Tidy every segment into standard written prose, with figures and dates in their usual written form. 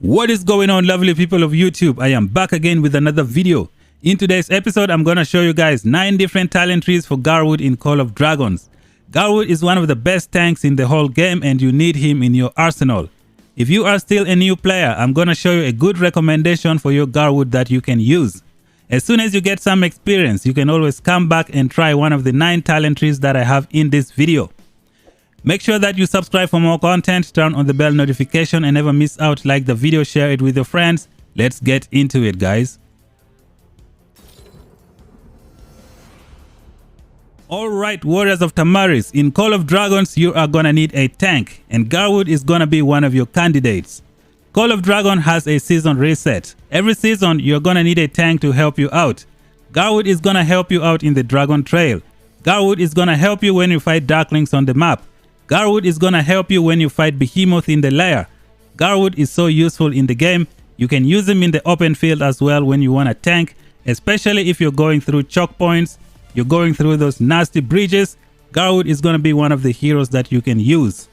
What is going on, lovely people of YouTube? I am back again with another video. In today's episode, I'm going to show you guys 9 different talent trees for Garwood in Call of Dragons. Garwood is one of the best tanks in the whole game and you need him in your arsenal. If you are still a new player, I'm going to show you a good recommendation for your Garwood that you can use. As soon as you get some experience, you can always come back and try one of the 9 talent trees that I have in this video. Make sure that you subscribe for more content, turn on the bell notification and never miss out. Like the video, share it with your friends. Let's get into it, guys. Alright, warriors of Tamaris, in Call of Dragons you are gonna need a tank and Garwood is gonna be one of your candidates. Call of Dragon has a season reset. Every season you're gonna need a tank to help you out. Garwood is gonna help you out in the Dragon Trail. Garwood is gonna help you when you fight Darklings on the map. Garwood is gonna help you when you fight Behemoths in the lair. Garwood is so useful in the game. You can use him in the open field as well when you want a tank, especially if you're going through choke points, you're going through those nasty bridges. Garwood is gonna be one of the heroes that you can use.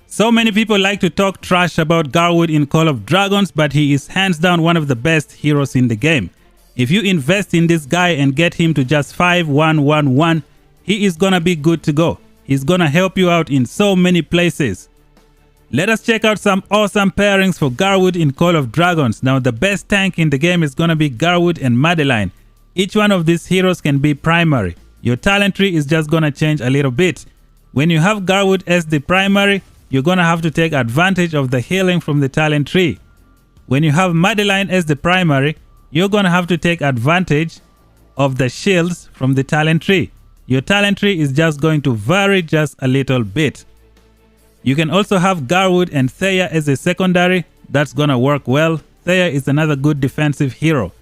So many people like to talk trash about Garwood in Call of Dragons, but he is hands down one of the best heroes in the game. If you invest in this guy and get him to just 5-1-1-1, he is gonna be good to go. He's gonna help you out in so many places. Let us check out some awesome pairings for Garwood in Call of Dragons. Now the best tank in the game is gonna be Garwood and Madeline. Each one of these heroes can be primary. Your talent tree is just gonna change a little bit. When you have Garwood as the primary, you're gonna have to take advantage of the healing from the talent tree. When you have Madeline as the primary, you're gonna have to take advantage of the shields from the talent tree. Your talent tree is just going to vary just a little bit. You can also have Garwood and Thea as a secondary. That's gonna work well. Thea is another good defensive hero.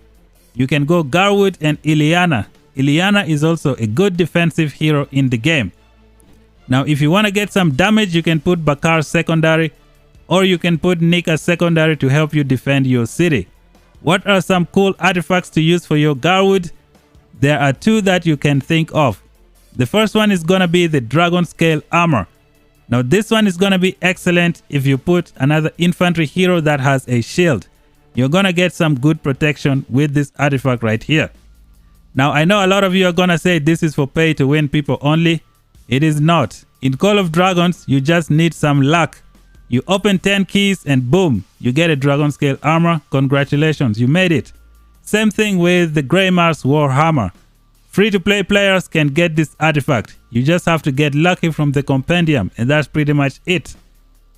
You can go Garwood and Ileana. Ileana is also a good defensive hero in the game. Now if you want to get some damage, you can put Bakar secondary or you can put Nika secondary to help you defend your city. What are some cool artifacts to use for your Garwood? There are 2 that you can think of. The first one is going to be the Dragon Scale Armor. Now this one is going to be excellent if you put another infantry hero that has a shield. You're going to get some good protection with this artifact right here. Now I know a lot of you are going to say this is for pay to win people only. It is not. In Call of Dragons, you just need some luck. You open 10 keys and boom, you get a Dragon Scale Armor. Congratulations, you made it. Same thing with the Greymar's Warhammer. Free-to-play players can get this artifact. You just have to get lucky from the compendium and that's pretty much it.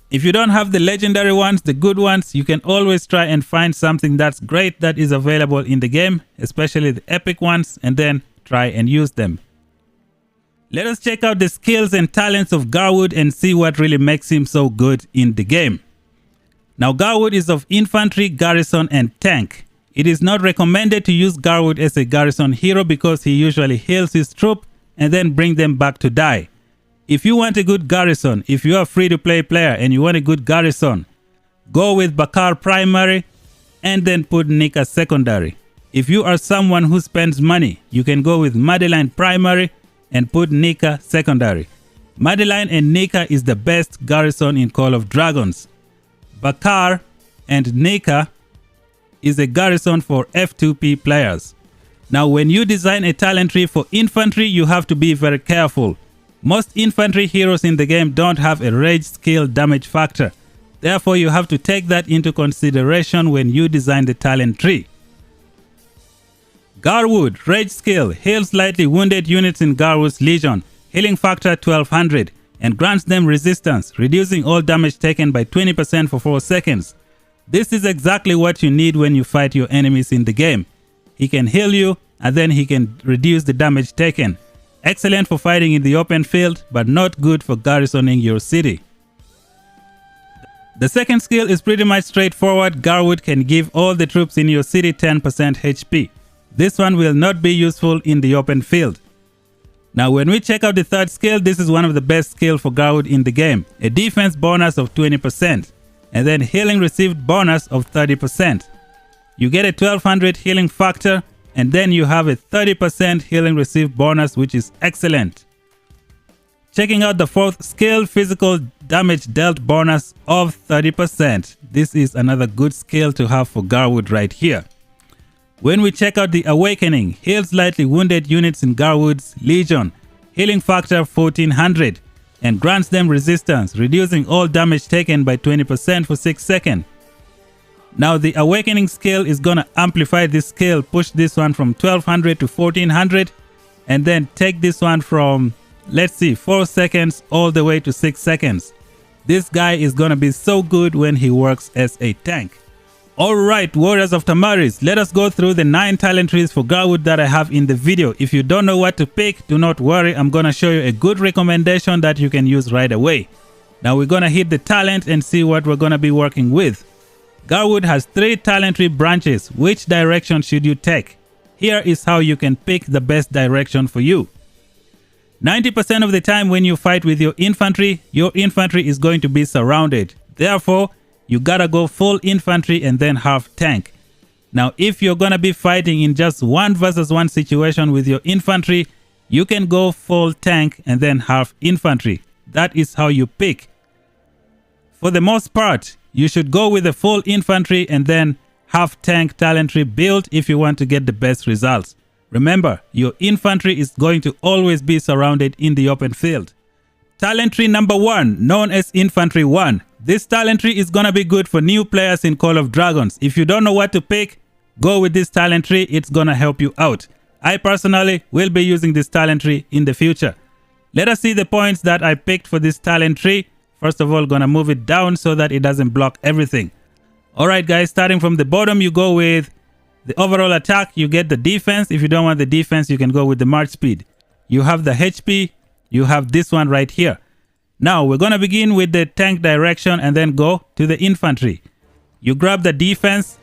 If you don't have the legendary ones, the good ones, you can always try and find something that's great that is available in the game, especially the epic ones, and then try and use them. Let us check out the skills and talents of Garwood and see what really makes him so good in the game. Now Garwood is of infantry, garrison and tank. It is not recommended to use Garwood as a garrison hero because he usually heals his troop and then bring them back to die. If you want a good garrison, if you are a free-to-play player and you want a good garrison, go with Bakar primary and then put Nika secondary. If you are someone who spends money, you can go with Madeline primary and put Nika secondary. Madeline and Nika is the best garrison in Call of Dragons. Bakar and Nika is a garrison for F2P players. Now when you design a talent tree for infantry, you have to be very careful. Most infantry heroes in the game don't have a rage skill damage factor. Therefore you have to take that into consideration when you design the talent tree. Garwood, rage skill, heals lightly wounded units in Garwood's Legion, healing factor 1200 and grants them resistance, reducing all damage taken by 20% for 4 seconds. This is exactly what you need when you fight your enemies in the game. He can heal you and then he can reduce the damage taken. Excellent for fighting in the open field, but not good for garrisoning your city. The second skill is pretty much straightforward. Garwood can give all the troops in your city 10% HP. This one will not be useful in the open field. Now when we check out the third skill, this is one of the best skills for Garwood in the game. A defense bonus of 20%. And then healing received bonus of 30%. You get a 1200 healing factor and then you have a 30% healing received bonus, which is excellent. Checking out the fourth skill, physical damage dealt bonus of 30%. This is another good skill to have for Garwood right here. When we check out the Awakening, heals lightly wounded units in Garwood's Legion, healing factor 1400, and grants them resistance, reducing all damage taken by 20% for 6 seconds. Now the Awakening skill is gonna amplify this skill, push this one from 1200 to 1400, and then take this one from, let's see, 4 seconds all the way to 6 seconds. This guy is gonna be so good when he works as a tank. Alright, Warriors of Tamaris, let us go through the 9 talent trees for Garwood that I have in the video. If you don't know what to pick, do not worry, I'm gonna show you a good recommendation that you can use right away. Now we're gonna hit the talent and see what we're gonna be working with. Garwood has 3 talent tree branches. Which direction should you take? Here is how you can pick the best direction for you. 90% of the time when you fight with your infantry is going to be surrounded. Therefore, you gotta go full infantry and then half tank. Now, if you're gonna be fighting in just 1 versus 1 situation with your infantry, you can go full tank and then half infantry. That is how you pick. For the most part, you should go with the full infantry and then half tank talent tree build if you want to get the best results. Remember, your infantry is going to always be surrounded in the open field. Talent tree number 1, known as Infantry 1. This talent tree is gonna be good for new players in Call of Dragons. If you don't know what to pick, go with this talent tree, it's gonna help you out. I personally will be using this talent tree in the future. Let us see the points that I picked for this talent tree. First of all, gonna move it down so that it doesn't block everything. Alright guys, starting from the bottom, you go with the overall attack, you get the defense. If you don't want the defense, you can go with the march speed. You have the HP, you have this one right here. Now, we're gonna begin with the tank direction and then go to the infantry. You grab the defense.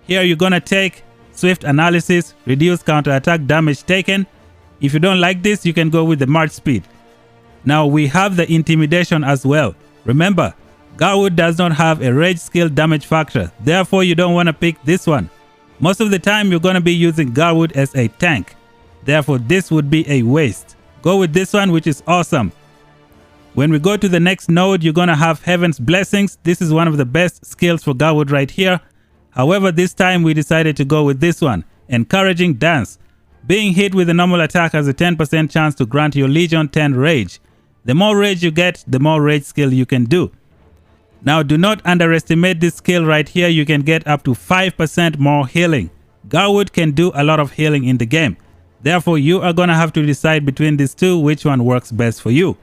Here you're gonna take swift analysis, reduce counterattack damage taken. If you don't like this, you can go with the march speed. Now we have the intimidation as well. Remember, Garwood does not have a rage skill damage factor. Therefore, you don't want to pick this one. Most of the time, you're going to be using Garwood as a tank. Therefore, this would be a waste. Go with this one, which is awesome. When we go to the next node, you're going to have Heaven's Blessings. This is one of the best skills for Garwood right here. However, this time we decided to go with this one, Encouraging Dance. Being hit with a normal attack has a 10% chance to grant your Legion 10 rage. The more rage you get, the more rage skill you can do. Now, do not underestimate this skill right here. You can get up to 5% more healing. Garwood can do a lot of healing in the game. Therefore, you are going to have to decide between these two which one works best for you.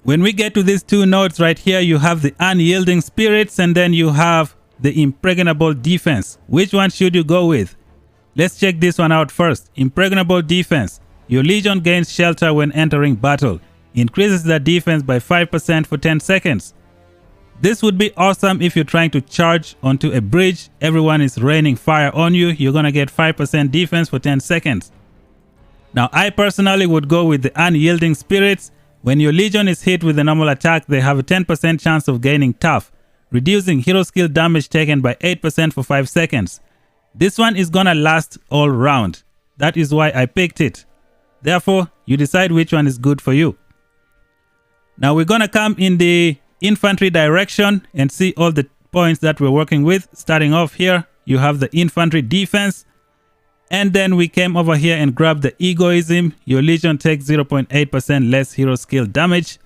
When we get to these 2 nodes right here, you have the Unyielding Spirits and then you have the Impregnable Defense. Which one should you go with? Let's check this one out first. Impregnable Defense. Your Legion gains shelter when entering battle. Increases the defense by 5% for 10 seconds. This would be awesome if you're trying to charge onto a bridge. Everyone is raining fire on you. You're going to get 5% defense for 10 seconds. Now, I personally would go with the Unyielding Spirits. When your Legion is hit with a normal attack, they have a 10% chance of gaining tough, reducing hero skill damage taken by 8% for 5 seconds. This one is going to last all round. That is why I picked it. Therefore, you decide which one is good for you. Now we're going to come in the infantry direction and see all the points that we're working with. Starting off here, you have the infantry defense. And then we came over here and grabbed the egoism. Your Legion takes 0.8% less hero skill damage.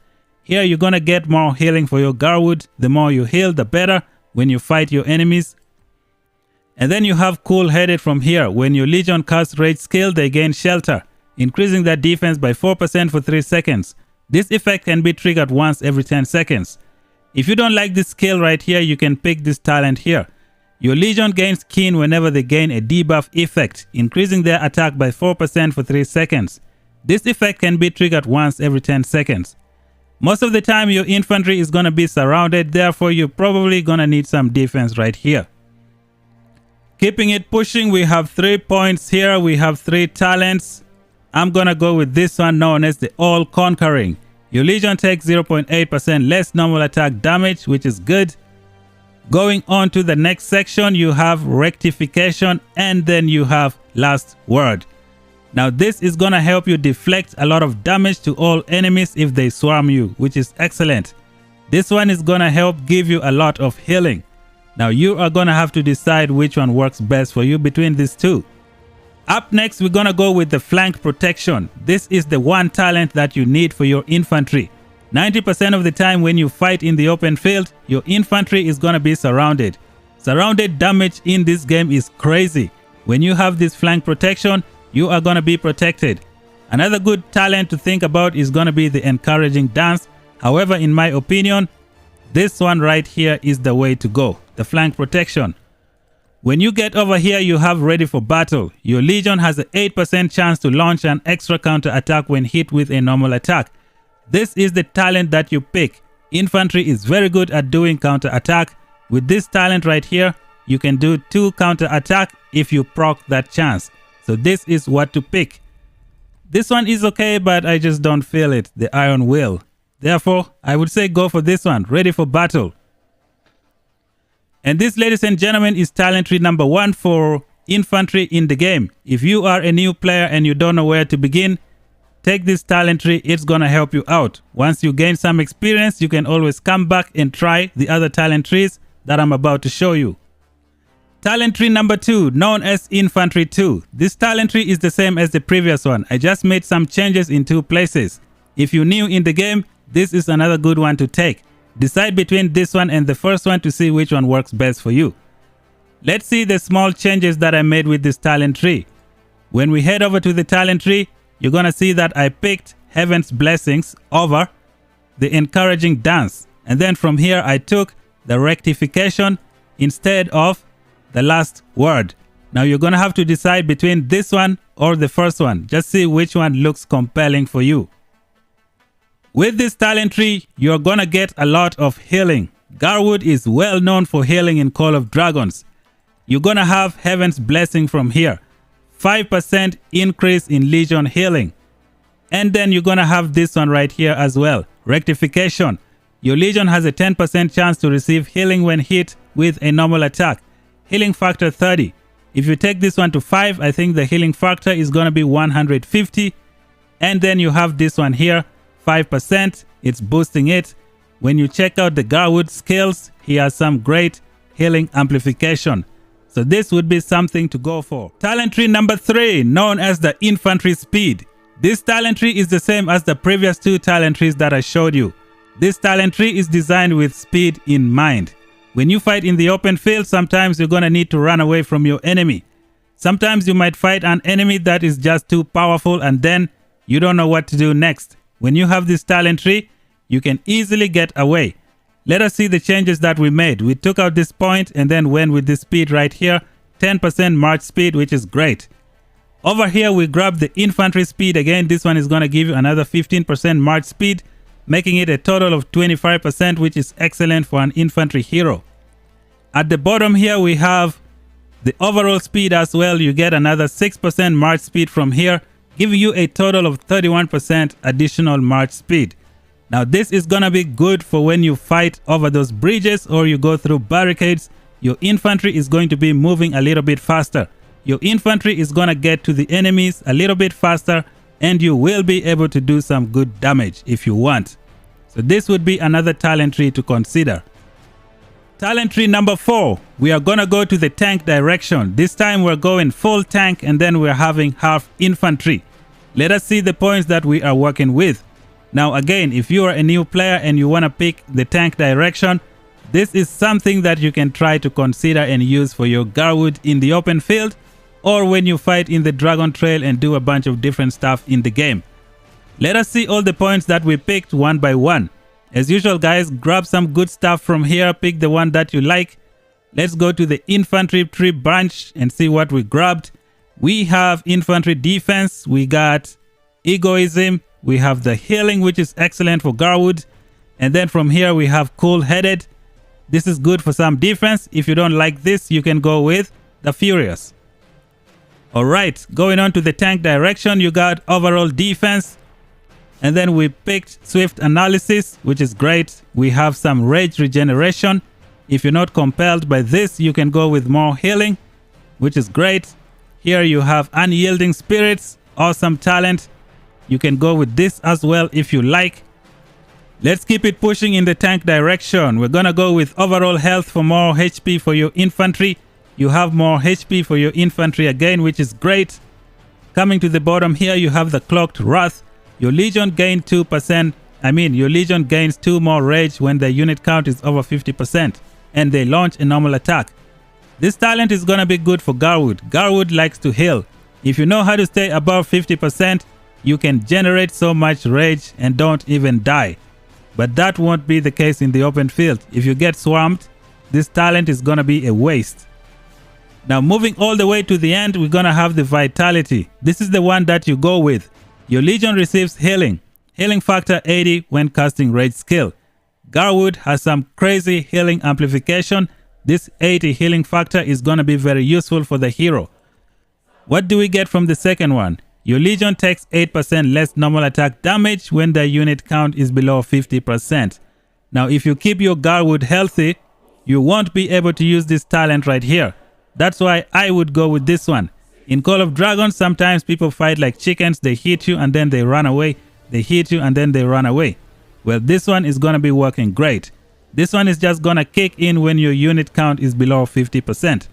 Here you're going to get more healing for your Garwood. The more you heal, the better when you fight your enemies. And then you have cool-headed from here. When your Legion casts rage skill, they gain shelter, increasing their defense by 4% for 3 seconds. This effect can be triggered once every 10 seconds. If you don't like this skill right here, you can pick this talent here. Your Legion gains Keen whenever they gain a debuff effect, increasing their attack by 4% for 3 seconds. This effect can be triggered once every 10 seconds. Most of the time, your infantry is going to be surrounded, therefore you're probably going to need some defense right here. Keeping it pushing, we have 3 points here. We have 3 talents. I'm going to go with this one known as the All Conquering. Your Legion takes 0.8% less normal attack damage, which is good. Going on to the next section, you have Rectification and then you have Last Word. Now this is gonna help you deflect a lot of damage to all enemies if they swarm you, which is excellent. This one is gonna help give you a lot of healing. Now you are gonna have to decide which one works best for you between these two. Up next, we're gonna go with the flank protection. This is the one talent that you need for your infantry. 90% of the time when you fight in the open field, your infantry is gonna be surrounded. Surrounded damage in this game is crazy. When you have this flank protection, you are gonna be protected. Another good talent to think about is gonna be the encouraging dance. However, in my opinion, this one right here is the way to go, the flank protection. When you get over here, you have ready for battle. Your legion has an 8% chance to launch an extra counter attack when hit with a normal attack. This is the talent that you pick. Infantry is very good at doing counter attack. With this talent right here, you can do 2 counter attack if you proc that chance. So this is what to pick. This one is okay, but I just don't feel it, the Iron Will. Therefore, I would say go for this one, ready for battle. And this, ladies and gentlemen, is talent tree number 1 for infantry in the game. If you are a new player and you don't know where to begin, take this talent tree, it's gonna help you out. Once you gain some experience, you can always come back and try the other talent trees that I'm about to show you. Talent tree number 2, known as Infantry 2. This talent tree is the same as the previous one. I just made some changes in 2 places. If you're new in the game, this is another good one to take. Decide between this one and the first one to see which one works best for you. Let's see the small changes that I made with this talent tree. When we head over to the talent tree, you're gonna see that I picked Heaven's Blessings over the Encouraging Dance. And then from here, I took the Rectification instead of the last word. Now you're gonna have to decide between this one or the first one. Just see which one looks compelling for you. With this talent tree, you're gonna get a lot of healing. Garwood is well known for healing in Call of Dragons. You're gonna have Heaven's Blessing from here. 5% increase in Legion healing. And then you're gonna have this one right here as well, Rectification. Your Legion has a 10% chance to receive healing when hit with a normal attack. Healing factor 30. If you take this one to 5, I think the healing factor is gonna be 150. And then you have this one here, 5%, it's boosting it. When you check out the Garwood skills, he has some great healing amplification. So this would be something to go for. Talent tree number 3, known as the Infantry Speed. This talent tree is the same as the previous 2 talent trees that I showed you. This talent tree is designed with speed in mind. When you fight in the open field, sometimes you're gonna need to run away from your enemy. Sometimes you might fight an enemy that is just too powerful and then you don't know what to do next. When you have this talent tree, you can easily get away. Let us see the changes that we made. We took out this point and then went with this speed right here. 10% march speed, which is great. Over here, we grabbed the infantry speed again. This one is going to give you another 15% march speed, making it a total of 25%, which is excellent for an infantry hero. At the bottom here, we have the overall speed as well. You get another 6% march speed from here, giving you a total of 31% additional march speed. Now this is gonna be good for when you fight over those bridges or you go through barricades. Your infantry is going to be moving a little bit faster. Your infantry is gonna get to the enemies a little bit faster and you will be able to do some good damage if you want. So this would be another talent tree to consider. Talent tree number 4, we are gonna go to the tank direction. This time we're going full tank and then we're having half infantry. Let us see the points that we are working with. Now again, if you are a new player and you want to pick the tank direction, this is something that you can try to consider and use for your Garwood in the open field or when you fight in the Dragon Trail and do a bunch of different stuff in the game. Let us see all the points that we picked one by one. As usual guys, grab some good stuff from here, pick the one that you like. Let's go to the infantry tree branch and see what we grabbed. We have infantry defense, we got egoism, we have the healing, which is excellent for Garwood. And then from here we have cool-headed. This is good for some defense. If you don't like this, you can go with the furious. Alright, going on to the tank direction, you got overall defense. And then we picked swift analysis, which is great. We have some rage regeneration. If you're not compelled by this, you can go with more healing, which is great. Here you have unyielding spirits, awesome talent. You can go with this as well if you like. Let's keep it pushing in the tank direction. We're gonna go with overall health for more HP for your infantry. You have more HP for your infantry again, which is great. Coming to the bottom here, you have the cloaked wrath. Your legion gain 2%. Your legion gains 2 more rage when the unit count is over 50% and they launch a normal attack. This talent is gonna be good for Garwood. Garwood likes to heal. If you know how to stay above 50%, you can generate so much rage and don't even die. But that won't be the case in the open field. If you get swarmed, this talent is gonna be a waste. Now moving all the way to the end, we're gonna have the vitality. This is the one that you go with. Your legion receives healing. Healing factor 80 when casting rage skill. Garwood has some crazy healing amplification. This 80 healing factor is gonna be very useful for the hero. What do we get from the second one? Your legion takes 8% less normal attack damage when the unit count is below 50%. Now if you keep your Garwood healthy, you won't be able to use this talent right here. That's why I would go with this one. In Call of Dragons, sometimes people fight like chickens. They hit you and then they run away. They hit you and then they run away. Well, this one is going to be working great. This one is just going to kick in when your unit count is below 50%.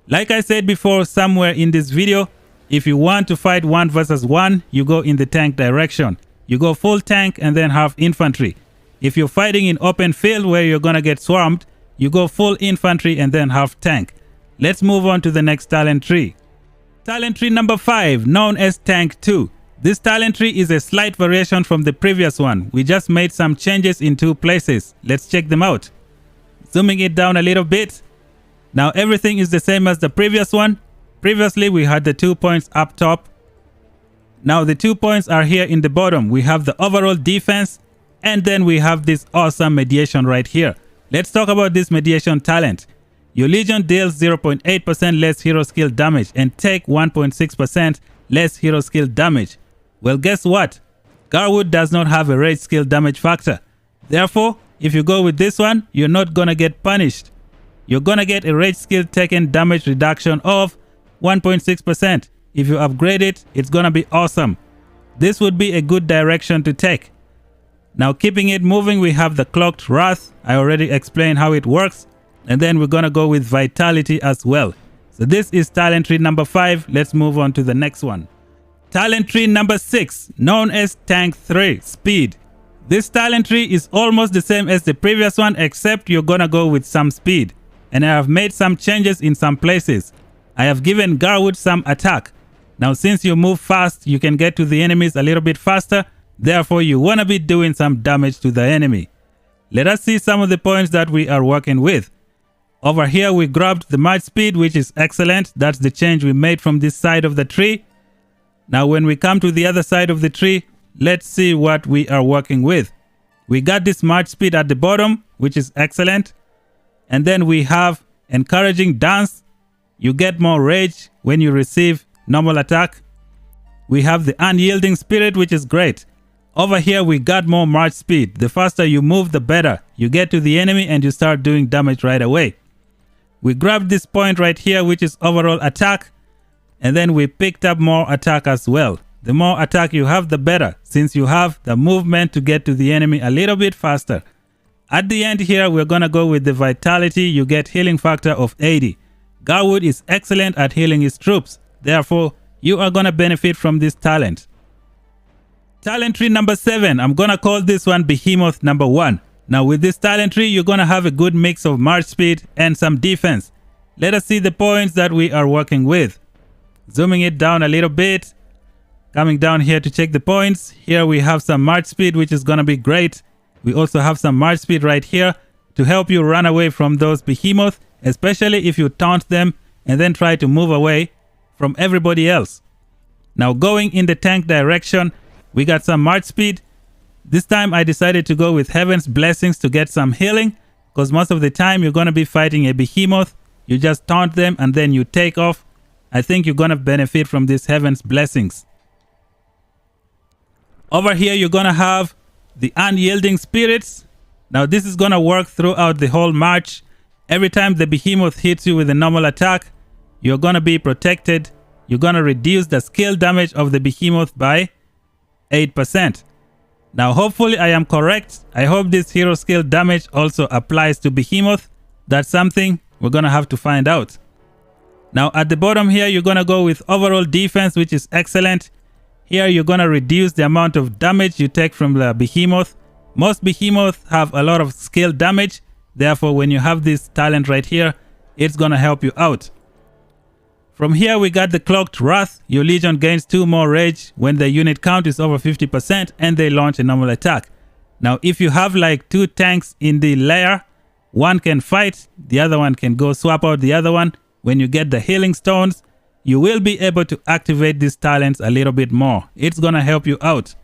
Like I said before somewhere in this video, if you want to fight 1 versus 1, you go in the tank direction. You go full tank and then half infantry. If you're fighting in open field where you're going to get swarmed, you go full infantry and then half tank. Let's move on to the next talent tree. Talent tree number 5, known as Tank 2. This talent tree is a slight variation from the previous one. We just made some changes in 2 places. Let's check them out. Zooming it down a little bit. Now everything is the same as the previous one. Previously we had the 2 points up top. Now the 2 points are here in the bottom. We have the overall defense and then we have this awesome mediation right here. Let's talk about this mediation talent. Your legion deals 0.8% less hero skill damage and take 1.6% less hero skill damage. Well, guess what? Garwood does not have a rage skill damage factor. Therefore, if you go with this one, you're not gonna get punished. You're gonna get a rage skill taken damage reduction of 1.6%. If you upgrade it, it's gonna be awesome. This would be a good direction to take. Now keeping it moving, we have the Cloaked Wrath. I already explained how it works. And then we're gonna go with Vitality as well. So this is talent tree number 5. Let's move on to the next one. Talent tree number 6, known as Tank 3, Speed. This talent tree is almost the same as the previous one, except you're gonna go with some speed. And I have made some changes in some places. I have given Garwood some attack. Now since you move fast, you can get to the enemies a little bit faster. Therefore, you wanna be doing some damage to the enemy. Let us see some of the points that we are working with. Over here, we grabbed the march speed, which is excellent. That's the change we made from this side of the tree. Now, when we come to the other side of the tree, let's see what we are working with. We got this march speed at the bottom, which is excellent. And then we have encouraging dance. You get more rage when you receive normal attack. We have the unyielding spirit, which is great. Over here, we got more march speed. The faster you move, the better. You get to the enemy and you start doing damage right away. We grabbed this point right here, which is overall attack. And then we picked up more attack as well. The more attack you have, the better, since you have the movement to get to the enemy a little bit faster. At the end here, we're going to go with the Vitality. You get healing factor of 80. Garwood is excellent at healing his troops. Therefore, you are going to benefit from this talent. Talent tree number 7. I'm going to call this one Behemoth number 1. Now with this talent tree, you're going to have a good mix of march speed and some defense. Let us see the points that we are working with. Zooming it down a little bit. Coming down here to check the points. Here we have some march speed, which is going to be great. We also have some march speed right here to help you run away from those behemoths, especially if you taunt them and then try to move away from everybody else. Now going in the tank direction, we got some march speed. This time I decided to go with Heaven's Blessings to get some healing, because most of the time you're going to be fighting a behemoth. You just taunt them and then you take off. I think you're going to benefit from this Heaven's Blessings. Over here you're going to have the Unyielding Spirits. Now this is going to work throughout the whole march. Every time the behemoth hits you with a normal attack, you're going to be protected you're going to reduce the skill damage of the Behemoth by 8%. Now, hopefully I am correct. I hope this hero skill damage also applies to Behemoth. That's something we're going to have to find out. Now, at the bottom here, you're going to go with overall defense, which is excellent. Here, you're going to reduce the amount of damage you take from the Behemoth. Most Behemoths have a lot of skill damage. Therefore, when you have this talent right here, it's going to help you out. From here, we got the Cloaked Wrath. Your Legion gains 2 more rage when the unit count is over 50% and they launch a normal attack. Now, if you have like 2 tanks in the layer, one can fight, the other one can go swap out the other one. When you get the healing stones, you will be able to activate these talents a little bit more. It's going to help you out.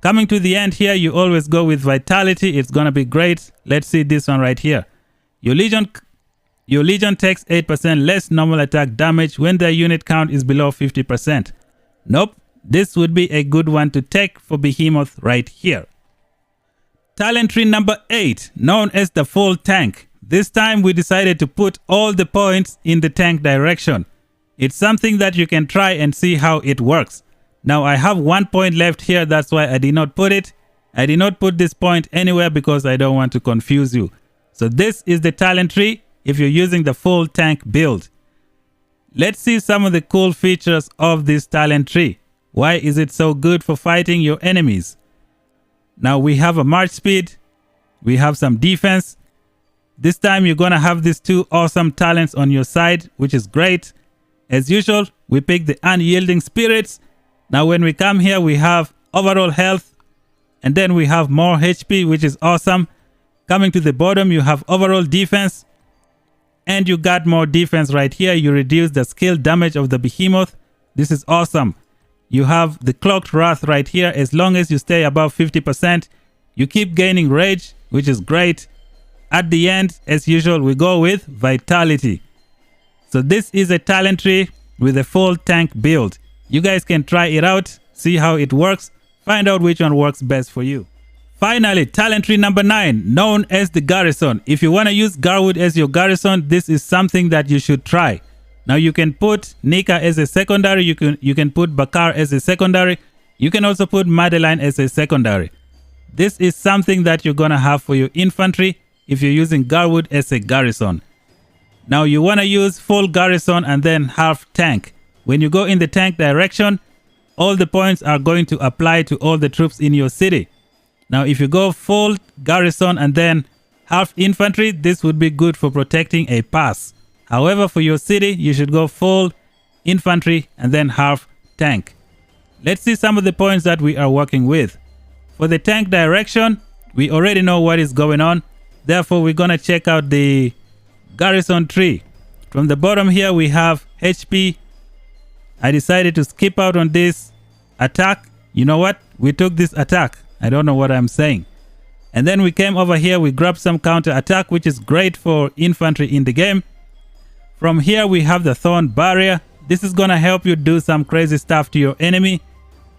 Coming to the end here, you always go with Vitality. It's going to be great. Let's see this one right here. Your Legion takes 8% less normal attack damage when their unit count is below 50%. Nope, this would be a good one to take for Behemoth right here. Talent tree number 8, known as the Full Tank. This time we decided to put all the points in the tank direction. It's something that you can try and see how it works. Now I have 1 point left here, that's why I did not put it. I did not put this point anywhere because I don't want to confuse you. So this is the talent tree if you're using the full tank build. Let's see some of the cool features of this talent tree. Why is it so good for fighting your enemies? Now we have a march speed. We have some defense. This time you're going to have these 2 awesome talents on your side, which is great. As usual, we pick the unyielding spirits. Now when we come here, we have overall health. And then we have more HP, which is awesome. Coming to the bottom, you have overall defense. And you got more defense right here. You reduce the skill damage of the Behemoth. This is awesome. You have the Cloaked Wrath right here. As long as you stay above 50%, you keep gaining rage, which is great. At the end, as usual, we go with Vitality. So this is a talent tree with a full tank build. You guys can try it out, see how it works, find out which one works best for you. Finally, talent tree number 9, known as the Garrison. If you want to use Garwood as your garrison, this is something that you should try. Now you can put Nika as a secondary, you can put Bakar as a secondary, you can also put Madeline as a secondary. This is something that you're going to have for your infantry if you're using Garwood as a garrison. Now you want to use full garrison and then half tank. When you go in the tank direction, all the points are going to apply to all the troops in your city. Now if you go full garrison and then half infantry, this would be good for protecting a pass. However, for your city, you should go full infantry and then half tank. Let's see some of the points that we are working with. For the tank direction, we already know what is going on. Therefore, we're going to check out the garrison tree. From the bottom here, we have HP. I decided to skip out on this attack. You know what? We took this attack. I don't know what I'm saying. And then we came over here. We grabbed some counter attack, which is great for infantry in the game. From here, we have the Thorn Barrier. This is going to help you do some crazy stuff to your enemy.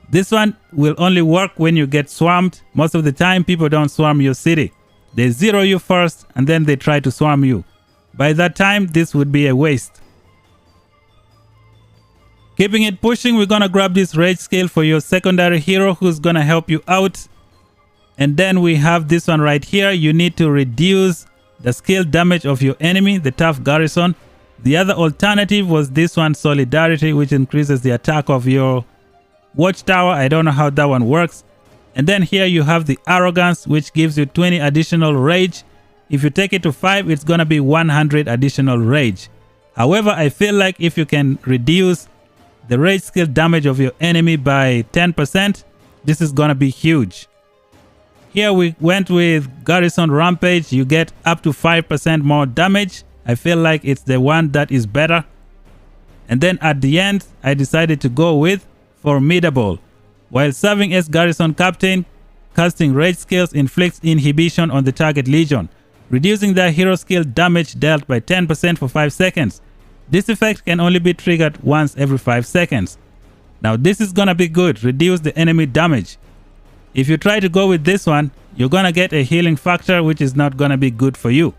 This one will only work when you get swarmed. Most of the time, people don't swarm your city. They zero you first and then they try to swarm you. By that time, this would be a waste. Keeping it pushing, we're going to grab this rage skill for your secondary hero who's going to help you out. And then we have this one right here. You need to reduce the skill damage of your enemy, the tough garrison. The other alternative was this one, Solidarity, which increases the attack of your watchtower. I don't know how that one works. And then here you have the Arrogance, which gives you 20 additional rage. If you take it to 5, it's going to be 100 additional rage. However, I feel like if you can reduce the rage skill damage of your enemy by 10%, this is going to be huge. Here we went with Garrison Rampage. You get up to 5% more damage. I feel like it's the one that is better. And then at the end, I decided to go with Formidable. While serving as Garrison Captain, casting rage skills inflicts inhibition on the target legion, reducing their hero skill damage dealt by 10% for 5 seconds. This effect can only be triggered once every 5 seconds. Now this is gonna be good, reduce the enemy damage. If you try to go with this one, you're gonna get a healing factor which is not gonna be good for you.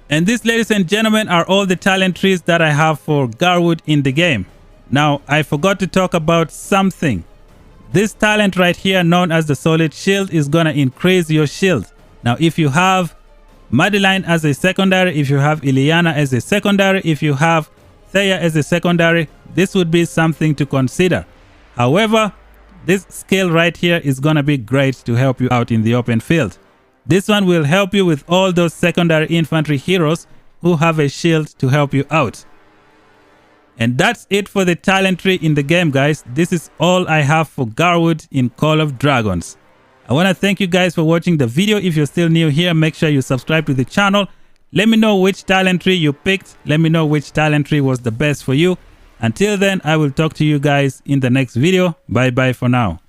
And these, ladies and gentlemen, are all the talent trees that I have for Garwood in the game. Now, I forgot to talk about something. This talent right here, known as the Solid Shield, is going to increase your shield. Now, if you have Madeline as a secondary, if you have Ileana as a secondary, if you have Thea as a secondary, this would be something to consider. However, this skill right here is going to be great to help you out in the open field. This one will help you with all those secondary infantry heroes who have a shield to help you out. And that's it for the talent tree in the game, guys. This is all I have for Garwood in Call of Dragons. I want to thank you guys for watching the video. If you're still new here, make sure you subscribe to the channel. Let me know which talent tree you picked. Let me know which talent tree was the best for you. Until then, I will talk to you guys in the next video. Bye bye for now.